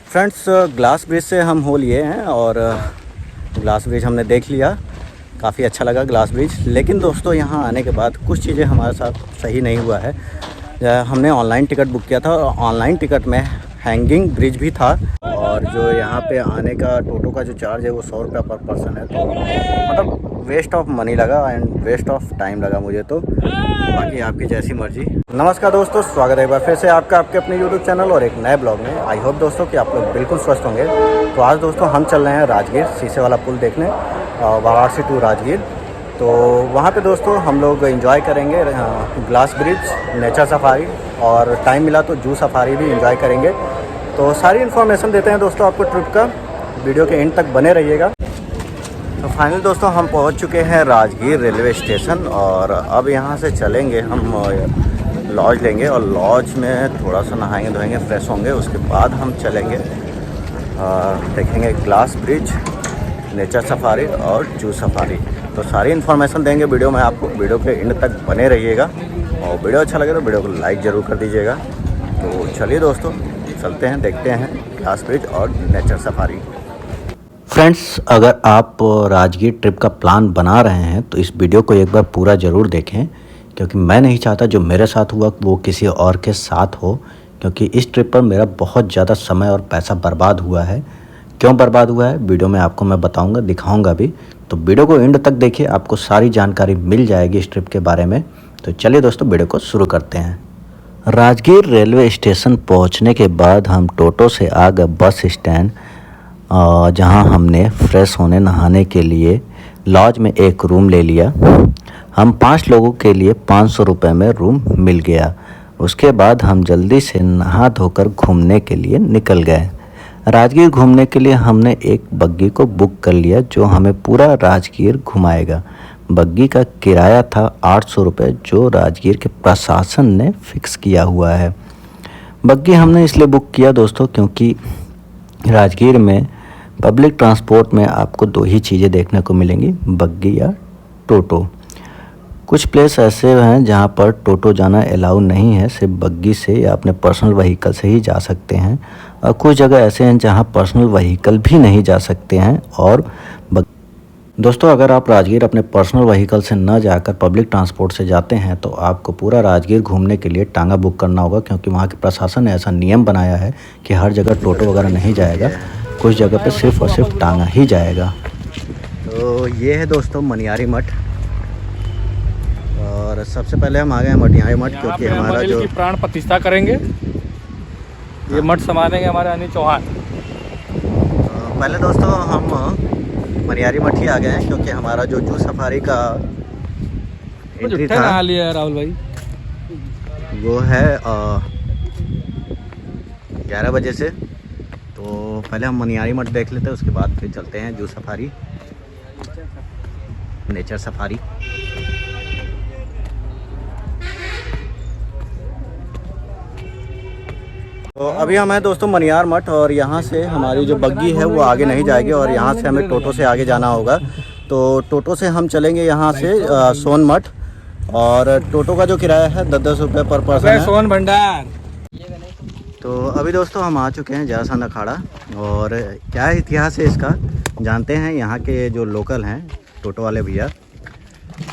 Friends, glass bridge से हम हो लिए हैं और ग्लास ब्रिज हमने देख लिया। काफ़ी अच्छा लगा ग्लास ब्रिज। लेकिन दोस्तों यहाँ आने के बाद कुछ चीज़ें हमारे साथ सही नहीं हुआ है। हमने ऑनलाइन टिकट बुक किया था और ऑनलाइन टिकट में हैंगिंग ब्रिज भी था, और जो यहाँ पे आने का टोटो का जो चार्ज है वो 100 रुपये पर पर्सन है। तो मतलब वेस्ट ऑफ मनी लगा एंड वेस्ट ऑफ टाइम लगा मुझे तो। बाकी आपकी जैसी मर्जी। नमस्कार दोस्तों, स्वागत है एक बार फिर से आपका आपके अपने यूट्यूब चैनल और एक नए ब्लॉग में। आई होप दोस्तों कि आप लोग बिल्कुल स्वस्थ होंगे। तो आज दोस्तों हम चल रहे हैं राजगीर शीशे वाला पुल देखने, वाराणसी टू राजगीर। तो वहाँ पे दोस्तों हम लोग एंजॉय करेंगे ग्लास ब्रिज, नेचर सफारी, और टाइम मिला तो जू सफारी भी एंजॉय करेंगे। तो सारी इन्फॉर्मेशन देते हैं दोस्तों आपको ट्रिप का। वीडियो के एंड तक बने रहिएगा। तो फाइनल दोस्तों हम पहुंच चुके हैं राजगीर रेलवे स्टेशन, और अब यहां से चलेंगे हम लॉज लेंगे, और लॉज में थोड़ा सा नहाएंगे धोएंगे, फ्रेश होंगे। उसके बाद हम चलेंगे देखेंगे ग्लास ब्रिज, नेचर सफारी और जू सफारी। तो सारी इन्फॉर्मेशन देंगे वीडियो में आपको। वीडियो के एंड तक बने रहिएगा, और वीडियो अच्छा लगे तो वीडियो को लाइक ज़रूर कर दीजिएगा। तो चलिए दोस्तों चलते हैं, देखते हैं ग्लास ब्रिज और नेचर सफारी। फ्रेंड्स, अगर आप राजगीर ट्रिप का प्लान बना रहे हैं तो इस वीडियो को एक बार पूरा ज़रूर देखें, क्योंकि मैं नहीं चाहता जो मेरे साथ हुआ वो किसी और के साथ हो। क्योंकि इस ट्रिप पर मेरा बहुत ज़्यादा समय और पैसा बर्बाद हुआ है। क्यों बर्बाद हुआ है वीडियो में आपको मैं बताऊंगा, दिखाऊंगा भी। तो वीडियो को एंड तक देखिए, आपको सारी जानकारी मिल जाएगी इस ट्रिप के बारे में। तो चलिए दोस्तों वीडियो को शुरू करते हैं। राजगीर रेलवे स्टेशन पहुँचने के बाद हम टोटो से आ गए बस स्टैंड, जहां हमने फ्रेश होने नहाने के लिए लॉज में एक रूम ले लिया। हम 5 लोगों के लिए 500 रुपये में रूम मिल गया। उसके बाद हम जल्दी से नहा धोकर घूमने के लिए निकल गए। राजगीर घूमने के लिए हमने एक बग्गी को बुक कर लिया जो हमें पूरा राजगीर घुमाएगा। बग्गी का किराया था 800 रुपये, जो राजगीर के प्रशासन ने फिक्स किया हुआ है। बग्गी हमने इसलिए बुक किया दोस्तों क्योंकि राजगीर में पब्लिक ट्रांसपोर्ट में आपको 2 ही चीज़ें देखने को मिलेंगी, बग्गी या टोटो। कुछ प्लेस ऐसे हैं जहां पर टोटो जाना अलाउ नहीं है, सिर्फ बग्गी से या अपने पर्सनल व्हीकल से ही जा सकते हैं। और कुछ जगह ऐसे हैं जहां पर्सनल व्हीकल भी नहीं जा सकते हैं। और दोस्तों, अगर आप राजगीर अपने पर्सनल व्हीकल से न जाकर पब्लिक ट्रांसपोर्ट से जाते हैं तो आपको पूरा राजगीर घूमने के लिए टांगा बुक करना होगा, क्योंकि वहाँ के प्रशासन ने ऐसा नियम बनाया है कि हर जगह टोटो वगैरह नहीं जाएगा, कुछ जगह पे सिर्फ और सिर्फ टांगा ही जाएगा। तो ये है दोस्तों मनियारी मठ, और सबसे पहले हम आ गए हैं मनियारी मठ, क्योंकि हमारा जो प्राण प्रतिष्ठा करेंगे, ये मठ संभालेंगे हमारे अनिल चौहान। पहले दोस्तों हम मनियारी मठ ही आ गए हैं, क्योंकि हमारा जो जू सफारी का एंट्री था नहा लिया राहुल भाई, वो है 11 बजे से। तो पहले हम मनियारी मठ देख लेते हैं, उसके बाद फिर चलते हैं जू सफारी, नेचर सफारी। तो अभी हम हैं दोस्तों मनियार मठ, और यहाँ से हमारी जो बग्गी है वो आगे नहीं जाएगी, और यहाँ से हमें टोटो से आगे जाना होगा। तो टोटो से हम चलेंगे यहाँ से सोन मठ, और टोटो का जो किराया है 10-10 रुपये पर पर्सन है। सोन भंडार। तो अभी दोस्तों हम आ चुके हैं जरासंध अखाड़ा, और क्या इतिहास है इसका जानते हैं यहाँ के जो लोकल हैं टोटो वाले भैया।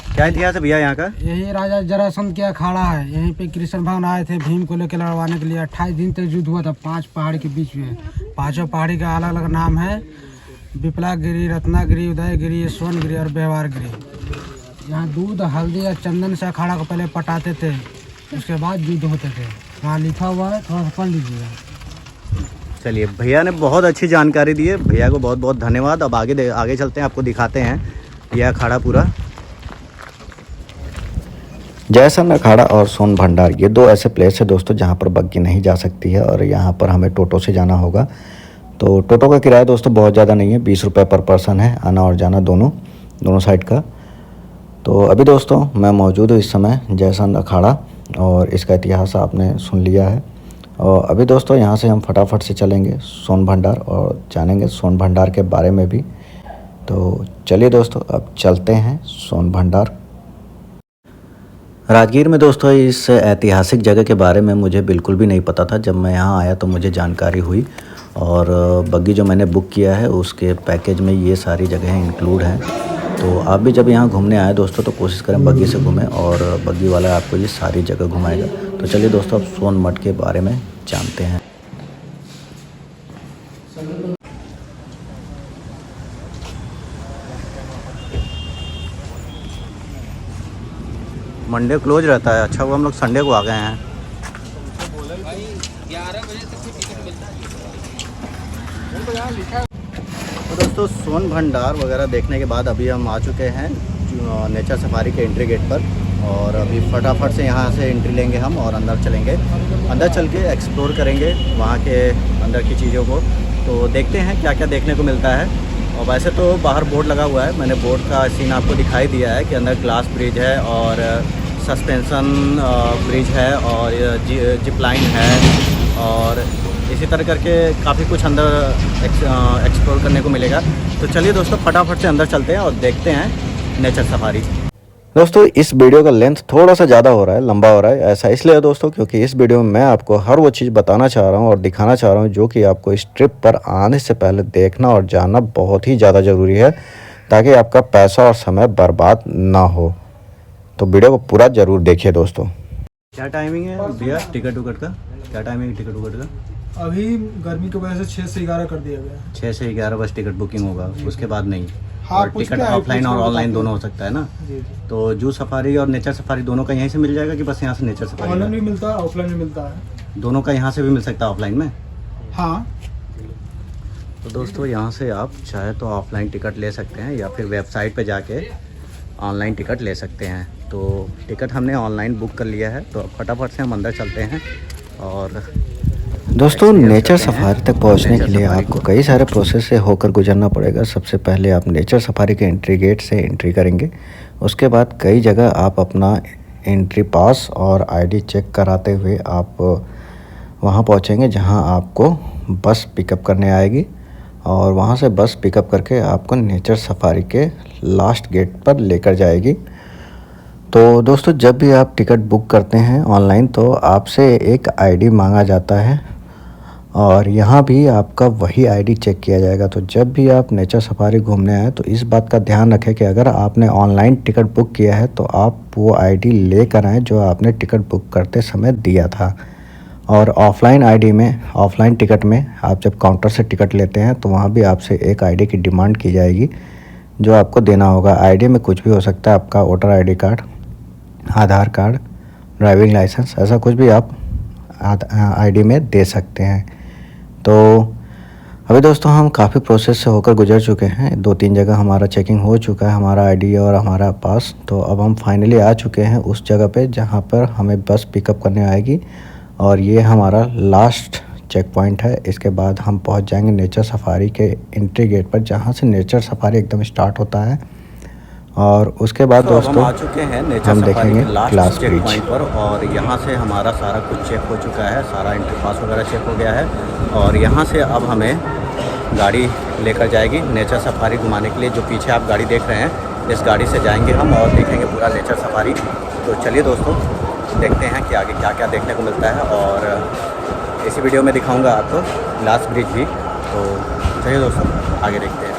क्या इतिहास है भैया यहाँ का? यही राजा जरासंध का अखाड़ा है। यहीं पे कृष्ण भगवान आए थे भीम को लेकर लड़वाने के लिए। 28 दिन तक युद्ध हुआ था 5 पहाड़ी के बीच में। 5 पहाड़ी का अलग अलग नाम है, विप्लागिरी, रत्नागिरी, उदयगिरी, सोनगिरी और व्यवहारगिरी। यहाँ दूध, हल्दी या चंदन से अखाड़ा को पहले पटाते थे, उसके बाद युद्ध होते थे। वहाँ लिखा हुआ है, थोड़ा सा पढ़ लीजिएगा। चलिए, भैया ने बहुत अच्छी जानकारी दी है, भैया को बहुत बहुत धन्यवाद। अब आगे चलते हैं, आपको दिखाते हैं यह अखाड़ा पूरा। जयसन अखाड़ा और सोन भंडार, ये 2 ऐसे प्लेस है दोस्तों जहाँ पर बग्गी नहीं जा सकती है, और यहाँ पर हमें टोटो से जाना होगा। तो टोटो का किराया दोस्तों बहुत ज़्यादा नहीं है, 20 रुपये पर पर्सन है, आना और जाना दोनों साइड का। तो अभी दोस्तों मैं मौजूद हूँ इस समय जयसन अखाड़ा, और इसका इतिहास आपने सुन लिया है। और अभी दोस्तों यहाँ से हम फटाफट से चलेंगे सोन भंडार, और जानेंगे सोन भंडार के बारे में भी। तो चलिए दोस्तों अब चलते हैं सोन भंडार। राजगीर में दोस्तों इस ऐतिहासिक जगह के बारे में मुझे बिल्कुल भी नहीं पता था। जब मैं यहाँ आया तो मुझे जानकारी हुई, और बग्गी जो मैंने बुक किया है उसके पैकेज में ये सारी जगहें इंक्लूड हैं। तो आप भी जब यहाँ घूमने आए दोस्तों तो कोशिश करें बग्गी से घूमें, और बग्गी वाला आपको ये सारी जगह घुमाएगा। तो चलिए दोस्तों अब सोनमठ के बारे में जानते हैं। मंडे क्लोज रहता है। अच्छा वो हम लोग संडे को आ गए हैं। तो दोस्तों सोन भंडार वगैरह देखने के बाद अभी हम आ चुके हैं नेचर सफारी के एंट्री गेट पर, और अभी फटाफट से यहाँ से एंट्री लेंगे हम और अंदर चलेंगे। अंदर चल के एक्सप्लोर करेंगे वहाँ के अंदर की चीज़ों को। तो देखते हैं क्या क्या देखने को मिलता है। और वैसे तो बाहर बोर्ड लगा हुआ है, मैंने बोर्ड का सीन आपको दिखाई दिया है कि अंदर ग्लास ब्रिज है और सस्पेंशन ब्रिज है और जिप लाइन है, और इसी तरह करके काफ़ी कुछ अंदर एक्सप्लोर करने को मिलेगा। तो चलिए दोस्तों फटाफट से अंदर चलते हैं और देखते हैं नेचर सफारी। दोस्तों इस वीडियो का लेंथ थोड़ा सा ज़्यादा हो रहा है, लंबा हो रहा है। ऐसा इसलिए दोस्तों क्योंकि इस वीडियो में मैं आपको हर वो चीज़ बताना चाह रहा हूँ और दिखाना चाह रहा हूँ जो कि आपको इस ट्रिप पर आने से पहले देखना और जानना बहुत ही ज़्यादा ज़रूरी है, ताकि आपका पैसा और समय बर्बाद ना हो। तो वीडियो को पूरा ज़रूर देखिए दोस्तों। क्या टाइमिंग है भैया टिकट उकट का? क्या टाइमिंग है टिकट उकट का? अभी गर्मी की वजह से 6 से 11 कर दिया गया है। 6 से 11 बस टिकट बुकिंग होगा, उसके बाद नहीं। हाँ, और टिकट ऑफलाइन और ऑनलाइन दोनों हो सकता है ना? जी। तो जू सफारी और नेचर सफारी दोनों का यहीं से मिल जाएगा कि बस यहाँ से नेचर सफारी? ऑनलाइन भी मिलता है, ऑफलाइन भी मिलता है। दोनों का यहाँ से भी मिल सकता है ऑफलाइन में? हाँ। तो दोस्तों यहाँ से आप चाहे तो ऑफलाइन टिकट ले सकते हैं या फिर वेबसाइट पे जाके ऑनलाइन टिकट ले सकते हैं। तो टिकट हमने ऑनलाइन बुक कर लिया है, तो फटाफट से हम अंदर चलते हैं। और दोस्तों नेचर सफारी तक पहुंचने के लिए आपको कई सारे प्रोसेस से होकर गुजरना पड़ेगा। सबसे पहले आप नेचर सफारी के एंट्री गेट से एंट्री करेंगे, उसके बाद कई जगह आप अपना एंट्री पास और आईडी चेक कराते हुए आप वहां पहुंचेंगे जहां आपको बस पिकअप करने आएगी, और वहां से बस पिकअप करके आपको नेचर सफारी के लास्ट गेट पर लेकर जाएगी। तो दोस्तों जब भी आप टिकट बुक करते हैं ऑनलाइन तो आपसे एक आईडी मांगा जाता है, और यहाँ भी आपका वही आईडी चेक किया जाएगा। तो जब भी आप नेचर सफारी घूमने आए तो इस बात का ध्यान रखें कि अगर आपने ऑनलाइन टिकट बुक किया है तो आप वो आईडी लेकर आएँ जो आपने टिकट बुक करते समय दिया था। और ऑफ़लाइन आईडी में, ऑफ़लाइन टिकट में आप जब काउंटर से टिकट लेते हैं तो वहाँ भी आपसे एक आईडी की डिमांड की जाएगी जो आपको देना होगा। आईडी में कुछ भी हो सकता है, आपका वोटर आईडी कार्ड, आधार कार्ड, ड्राइविंग लाइसेंस, ऐसा कुछ भी आप आईडी में दे सकते हैं। तो अभी दोस्तों हम काफ़ी प्रोसेस से होकर गुजर चुके हैं, 2-3 जगह हमारा चेकिंग हो चुका है, हमारा आईडी और हमारा पास। तो अब हम फाइनली आ चुके हैं उस जगह पे जहाँ पर हमें बस पिकअप करने आएगी, और ये हमारा लास्ट चेक पॉइंट है। इसके बाद हम पहुँच जाएंगे नेचर सफारी के एंट्री गेट पर, जहाँ से नेचर सफारी एकदम स्टार्ट होता है। और उसके बाद दोस्तों हम आ चुके हैं नेचर देखेंगे ग्लास ब्रिज पर, और यहाँ से हमारा सारा कुछ चेक हो चुका है, सारा एंट्री पास वगैरह चेक हो गया है। और यहाँ से अब हमें गाड़ी लेकर जाएगी नेचर सफारी घुमाने के लिए। जो पीछे आप गाड़ी देख रहे हैं इस गाड़ी से जाएंगे हम और देखेंगे पूरा नेचर सफारी। तो चलिए दोस्तों देखते हैं कि आगे क्या क्या देखने को मिलता है, और इसी वीडियो में दिखाऊँगा आपको ग्लास ब्रिज भी। तो चलिए दोस्तों आगे देखते हैं।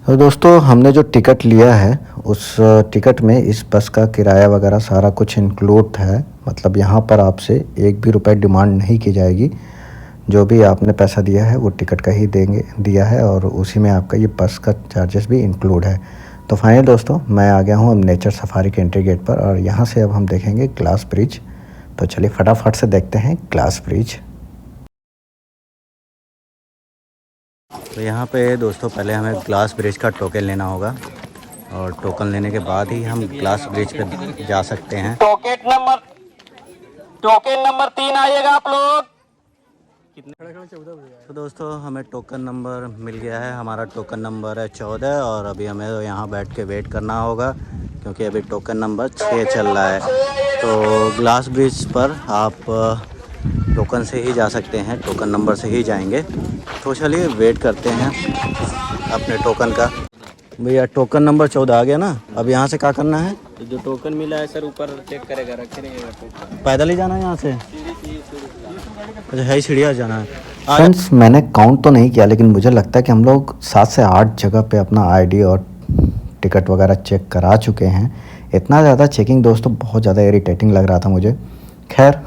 तो दोस्तों हमने जो टिकट लिया है उस टिकट में इस बस का किराया वगैरह सारा कुछ इंक्लूड है। मतलब यहाँ पर आपसे एक भी रुपए डिमांड नहीं की जाएगी, जो भी आपने पैसा दिया है वो टिकट का ही दिया है, और उसी में आपका ये बस का चार्जेस भी इंक्लूड है। तो फाइनल दोस्तों मैं आ गया हूँ अब नेचर सफारी के एंट्री गेट पर, और यहाँ से अब हम देखेंगे ग्लास ब्रिज। तो चलिए फटाफट से देखते हैं ग्लास ब्रिज। तो यहाँ पे दोस्तों पहले हमें ग्लास ब्रिज का टोकन लेना होगा, और टोकन लेने के बाद ही हम ग्लास ब्रिज पे जा सकते हैं। टोकन नंबर 3 आइएगा आप लोग। तो दोस्तों हमें टोकन नंबर मिल गया है, हमारा टोकन नंबर है 14, और अभी हमें यहाँ बैठ के वेट करना होगा क्योंकि अभी टोकन नंबर 6 चल रहा है। तो ग्लास ब्रिज पर आप टोकन से ही जा सकते हैं, टोकन नंबर से ही जाएंगे। तो चलिए वेट करते हैं अपने टोकन का। भैया टोकन नंबर 14 आ गया ना, अब यहाँ से क्या करना है? तो जो टोकन मिला है सर ऊपर चेक करेगा, रखे रहेगा टोकन। पैदल ही जाना है यहाँ से? अच्छा है सीढ़िया जाना है। फ्रेंड्स मैंने काउंट तो नहीं किया, लेकिन मुझे लगता है कि हम लोग 7 से 8 जगह पे अपना आईडी और टिकट वगैरह चेक करा चुके हैं। इतना ज़्यादा चेकिंग दोस्तों बहुत ज़्यादा इरिटेटिंग लग रहा था मुझे। खैर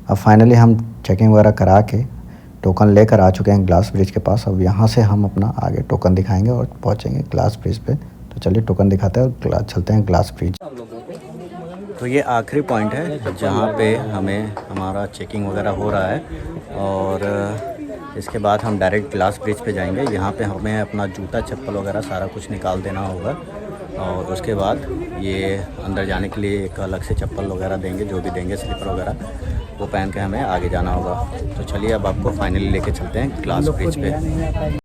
अब फाइनली हम चेकिंग वगैरह करा के टोकन लेकर आ चुके हैं ग्लास ब्रिज के पास। अब यहाँ से हम अपना आगे टोकन दिखाएंगे और पहुँचेंगे ग्लास ब्रिज पे। तो चलिए टोकन दिखाते हैं और चलते हैं ग्लास ब्रिज। तो ये आखिरी पॉइंट है जहाँ पे हमें हमारा चेकिंग वगैरह हो रहा है और इसके बाद हम डायरेक्ट ग्लास ब्रिज पे जाएंगे। यहाँ पे हमें अपना जूता चप्पल वगैरह सारा कुछ निकाल देना होगा और उसके बाद ये अंदर जाने के लिए एक अलग से चप्पल वगैरह देंगे, जो भी देंगे स्लीपर वगैरह, वो पहन के हमें आगे जाना होगा। तो चलिए अब आपको फाइनली लेके चलते हैं ग्लास ब्रिज पे।